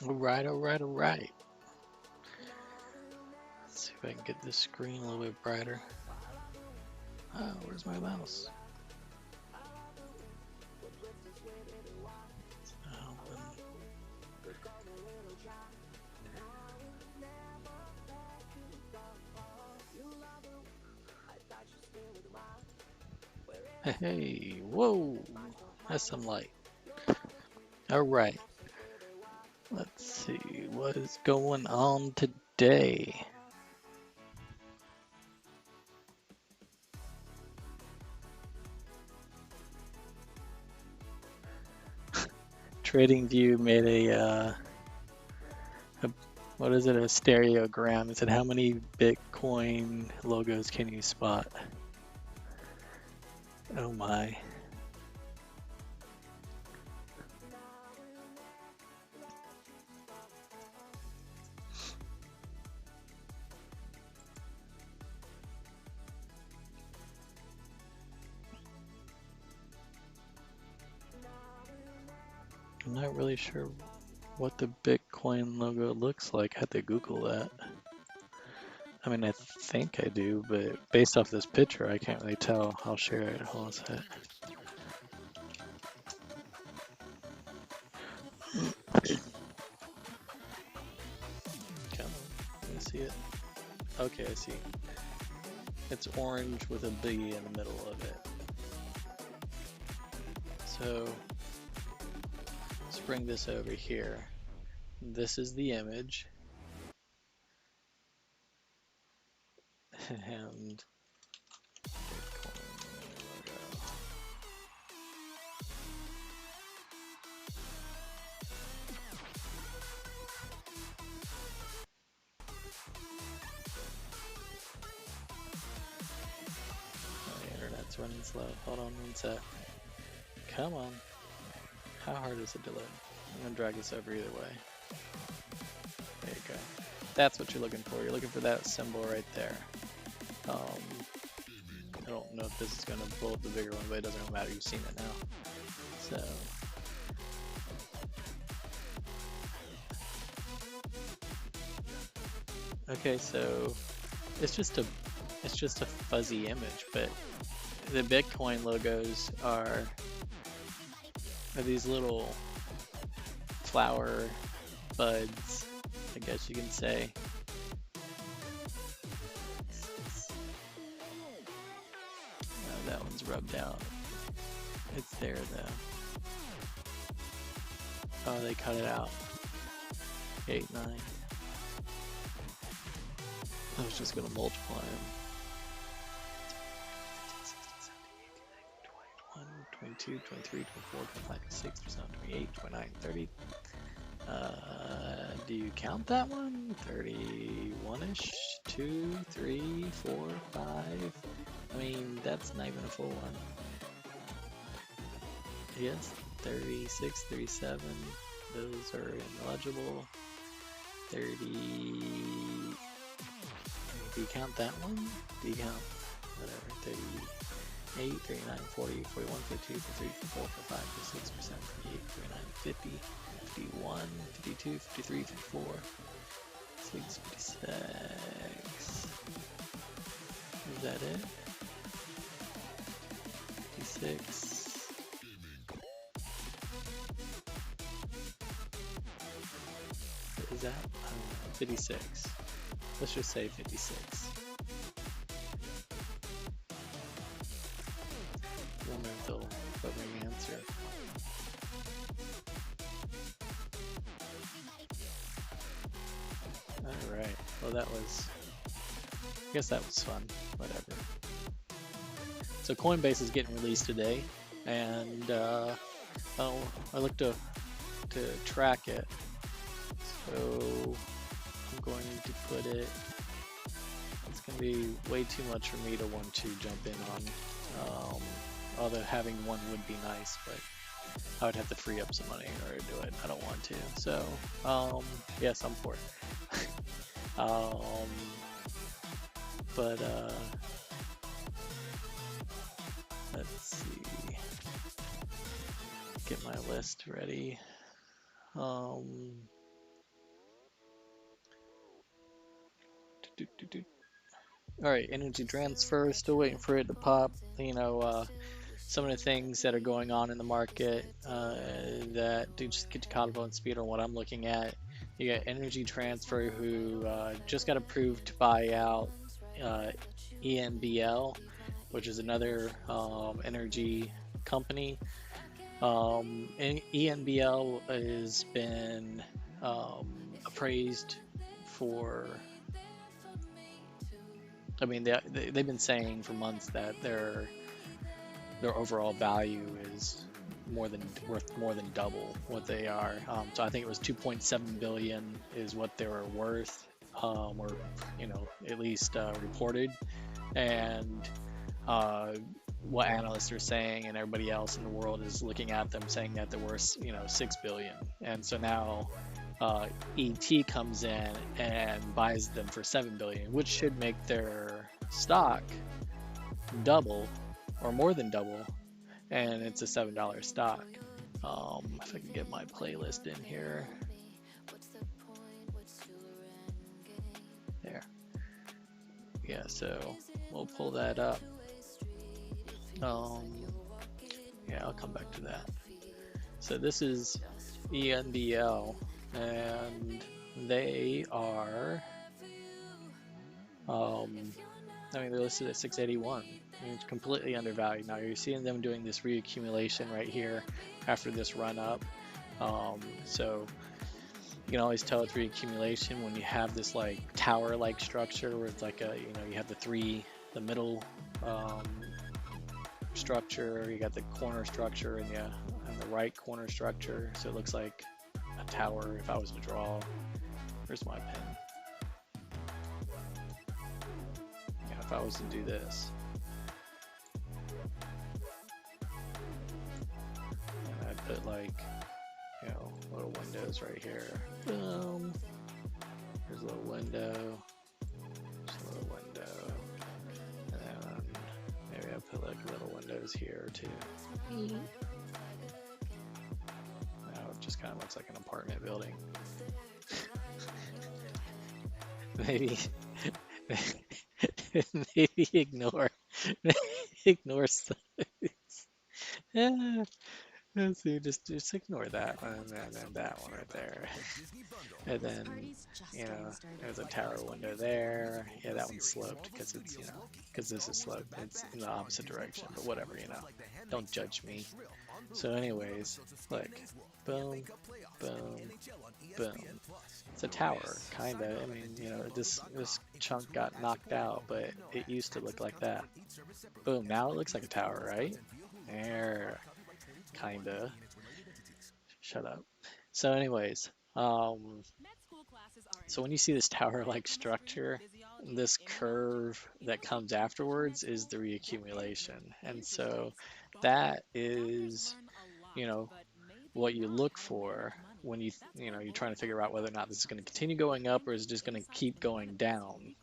All right, all right, all right. Let's see if I can get this screen a little bit brighter. Oh, where's my mouse? Hey, whoa, that's some light. All right, let's see what is going on today. TradingView made a what is it, a stereogram. It said, how many Bitcoin logos can you spot? Oh my. I'm not really sure what the Bitcoin logo looks like. I had to Google that. I mean, I think I do, but based off this picture, I can't really tell. I'll share it. Hold on a sec. Come on, let me see it. Okay, I see. It's orange with a B in the middle of it. So let's bring this over here. This is the image. And my internet's running slow. Hold on one sec. Come on. How hard is it to load? I'm gonna drag this over either way. There you go. That's what you're looking for. You're looking for that symbol right there. I don't know if this is gonna pull up the bigger one, but it doesn't matter. You've seen it now. So. Okay, so it's just a fuzzy image, but the Bitcoin logos are these little flower buds, I guess you can say. Oh, that one's rubbed out. It's there though. Oh, they cut it out. 8, 9. I was just gonna multiply them. 21, 22, 23, 24, 25, 26, 27, 28, 29, 30. Do you count that one? 31-ish? 2, 3, 4, 5. I mean, that's not even a full one. Yes, 36, 37. Those are illegible. 30. Do you count that one? Do you count whatever? 38, 39, 40, 41, 42, 43, 44, 45, 46, 47, 48, 49, 50, 51, 52, 53, 54, 56, 56. Is that it? 56. Is that? 56. Let's just say 56. I wonder if they'll let me answer. Alright, well that was, I guess that was fun, whatever. So Coinbase is getting released today, and I look to track it. So I'm going to put it, let's it's gonna be way too much for me to want to jump in on. Although having one would be nice, but I would have to free up some money in order to do it. I don't want to. So, yes, I'm for it. But let's see. Get my list ready. All right, energy transfer. Still waiting for it to pop. You know, some of the things that are going on in the market that do just get to caught up on speed on what I'm looking at. You got Energy Transfer, who just got approved to buy out ENBL, which is another energy company. And ENBL has been appraised for. I mean, they've been saying for months that their overall value is worth more than double what they are. So I think it was 2.7 billion is what they were worth, or at least reported. And what analysts are saying and everybody else in the world is looking at them saying that they're worth 6 billion. And so now ET comes in and buys them for 7 billion, which should make their stock double or more than double, and it's a $7 stock. If I can get my playlist in here. There. Yeah, so we'll pull that up. Yeah, I'll come back to that. So this is ENBL, and they are, they're listed at 681. I mean, it's completely undervalued. Now you're seeing them doing this reaccumulation right here after this run up. So you can always tell it's reaccumulation when you have this like tower-like structure where it's like you have the middle structure, you got the corner structure and the right corner structure. So it looks like a tower if I was to draw. Where's my pen? Yeah, if I was to do this. And I'd put like, little windows right here. Boom. There's a little window. Just a little window. And then maybe I'll put like little windows here too. Now it just kind of looks like an apartment building. Maybe ignore yeah. Let's see, just ignore that one and then that one right there. And then, there's a tower window there. Yeah, that one's sloped because it's, because this is sloped. It's in the opposite direction, but whatever, Don't judge me. So anyways, look, boom, boom, boom. It's a tower, kinda. I mean, this chunk got knocked out, but it used to look like that. Boom, now it looks like a tower, right? There. Kinda. Shut up. So anyways, so when you see this tower-like structure, this curve that comes afterwards is the reaccumulation. And so that is, what you look for when you're trying to figure out whether or not this is going to continue going up or is it just going to keep going down,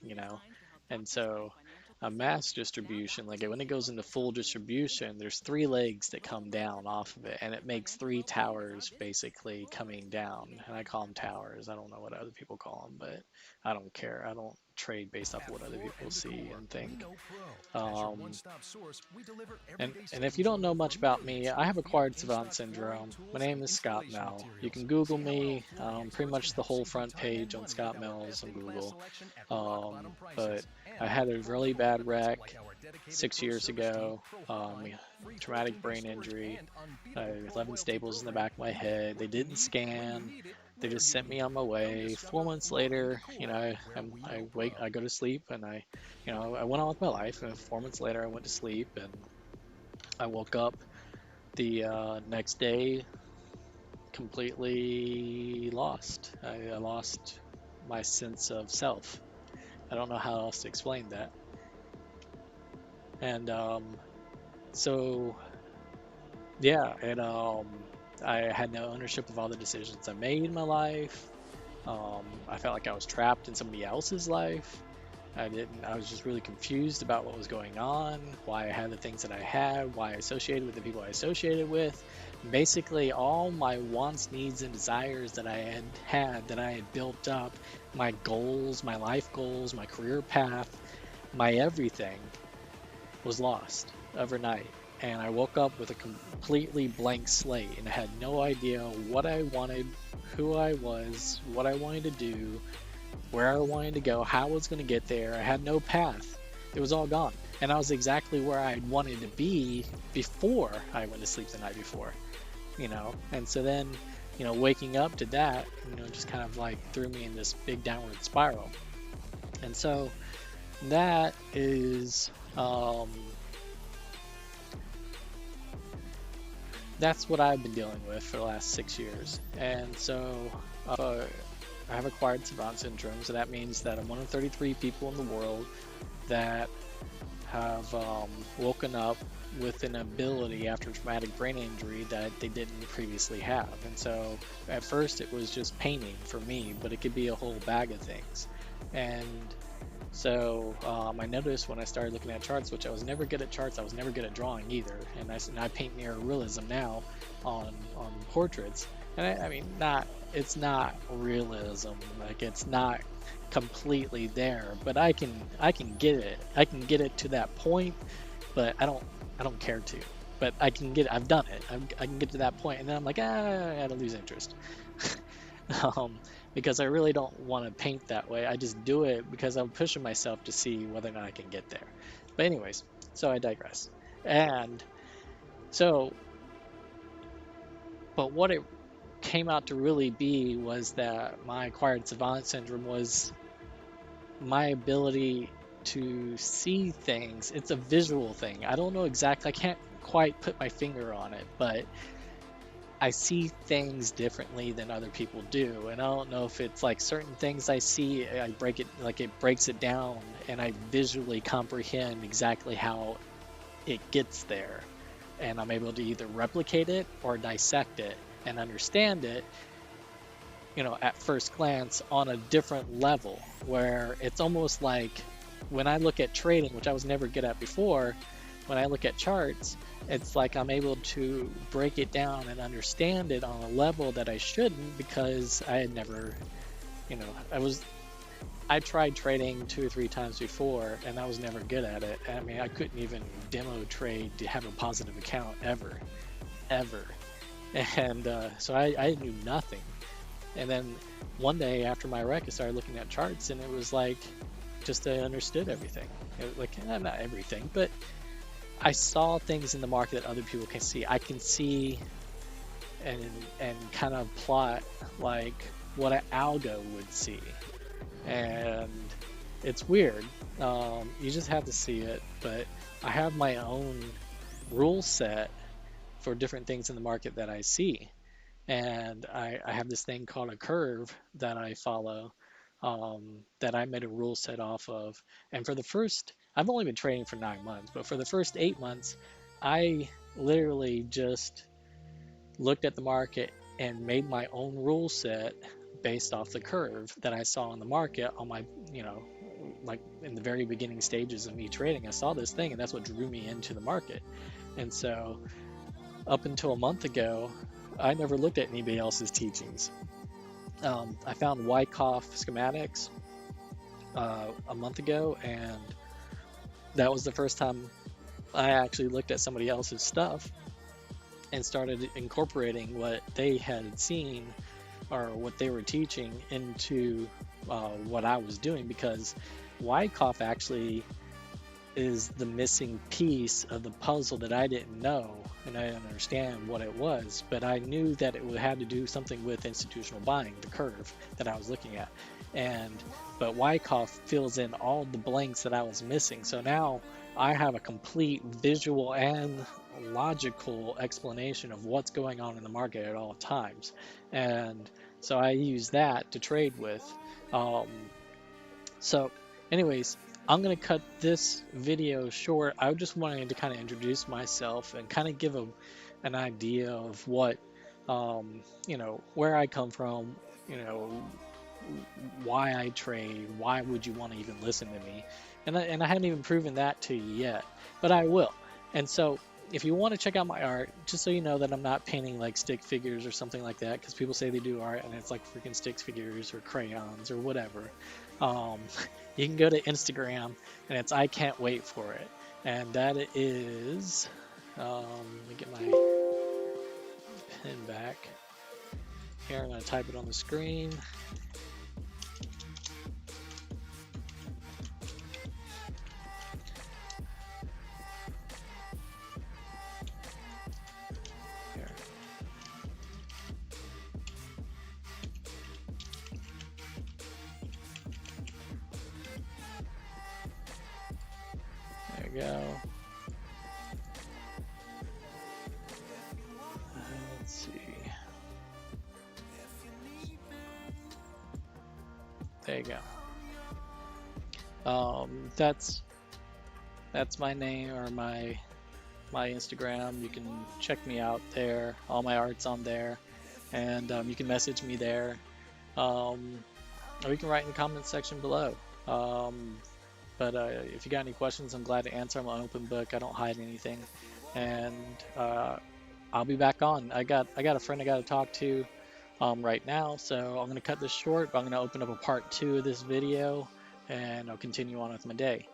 And so a mass distribution, like when it goes into full distribution, there's 3 legs that come down off of it, and it makes 3 towers basically coming down. And I call them towers. I don't know what other people call them, but I don't care. I don't trade based off of what other people see and think. And if you don't know much about me, I have acquired savant syndrome. My name is Scott Mel. You can Google me. Pretty much the whole front page on Scott Mel's on Google. But I had a really bad wreck 6 years ago. Traumatic brain injury. 11 staples in the back of my head. They didn't scan. They just sent me on my way. 4 months later, I go to sleep and I went on with my life. And 4 months later, I went to sleep and I woke up the next day completely lost. I lost my sense of self. I don't know how else to explain that. And so yeah, and I had no ownership of all the decisions I made in my life. I felt like I was trapped in somebody else's life. I was just really confused about what was going on, why I had the things that I had, why I associated with the people I associated with. Basically, all my wants, needs, and desires that that I had built up, my goals, my life goals, my career path, my everything was lost overnight. And I woke up with a completely blank slate and I had no idea what I wanted, who I was, what I wanted to do, where I wanted to go, how I was going to get there. I had no path. It was all gone. And I was exactly where I wanted to be before I went to sleep the night before, you know? And so then, waking up to that, just kind of like threw me in this big downward spiral. And so that is, that's what I've been dealing with for the last 6 years. And so I have acquired savant syndrome, so that means that I'm one of 33 people in the world that have woken up with an ability after traumatic brain injury that they didn't previously have. And so at first it was just painting for me, but it could be a whole bag of things. And so I noticed when I started looking at charts, which I was never good at charts, I was never good at drawing either. And I paint near realism now on portraits. And I mean, it's not realism, like it's not completely there, but I can get it. I can get it to that point, but I don't care to. But I can get it. I've done it. I can get to that point, and then I'm like, I gotta lose interest. Because I really don't want to paint that way. I just do it because I'm pushing myself to see whether or not I can get there. But anyways, so I digress. And so, but what it came out to really be was that my acquired savant syndrome was my ability to see things. It's a visual thing. I don't know exactly, I can't quite put my finger on it, but I see things differently than other people do. And I don't know if it's like certain things I see, I break it, like it breaks it down, and I visually comprehend exactly how it gets there. And I'm able to either replicate it or dissect it and understand it, at first glance on a different level, where it's almost like when I look at trading, which I was never good at before, when I look at charts, it's like I'm able to break it down and understand it on a level that I shouldn't, because I had never, I tried trading 2 or 3 times before and I was never good at it. I mean, I couldn't even demo trade to have a positive account ever. And so I knew nothing. And then one day after my wreck, I started looking at charts, and it was like, just I understood everything. Not everything, but I saw things in the market that other people can see. I can see and kind of plot like what an algo would see. And it's weird. You just have to see it. But I have my own rule set for different things in the market that I see. And I have this thing called a curve that I follow, that I made a rule set off of. And for the first, I've only been trading for 9 months, but for the first 8 months, I literally just looked at the market and made my own rule set based off the curve that I saw in the market on my, like in the very beginning stages of me trading. I saw this thing, and that's what drew me into the market. And so up until a month ago, I never looked at anybody else's teachings. I found Wyckoff schematics a month ago, and that was the first time I actually looked at somebody else's stuff and started incorporating what they had seen or what they were teaching into what I was doing, because Wyckoff actually is the missing piece of the puzzle that I didn't know, and I didn't understand what it was, but I knew that it had to do something with institutional buying, the curve that I was looking at. But Wyckoff fills in all the blanks that I was missing. So now I have a complete visual and logical explanation of what's going on in the market at all times. And so I use that to trade with. So anyways, I'm gonna cut this video short. I just wanted to kind of introduce myself and kind of give an idea of what, you know, where I come from, you know, why I trade, why would you want to even listen to me? And I haven't even proven that to you yet, but I will. And so if you want to check out my art, just so you know that I'm not painting like stick figures or something like that, because people say they do art and it's like freaking stick figures or crayons or whatever. Um, you can go to Instagram and it's I can't wait for it. And that is, let me get my pen back. Here, I'm going to type it on the screen. Here. There we go. Let's see. There you go. That's my name or my Instagram. You can check me out there. All my art's on there, and you can message me there, or you can write in the comments section below. But if you got any questions, I'm glad to answer. I'm an open book. I don't hide anything, and I'll be back on. I got a friend I got to talk to right now, so I'm gonna cut this short. But I'm gonna open up a part 2 of this video, and I'll continue on with my day.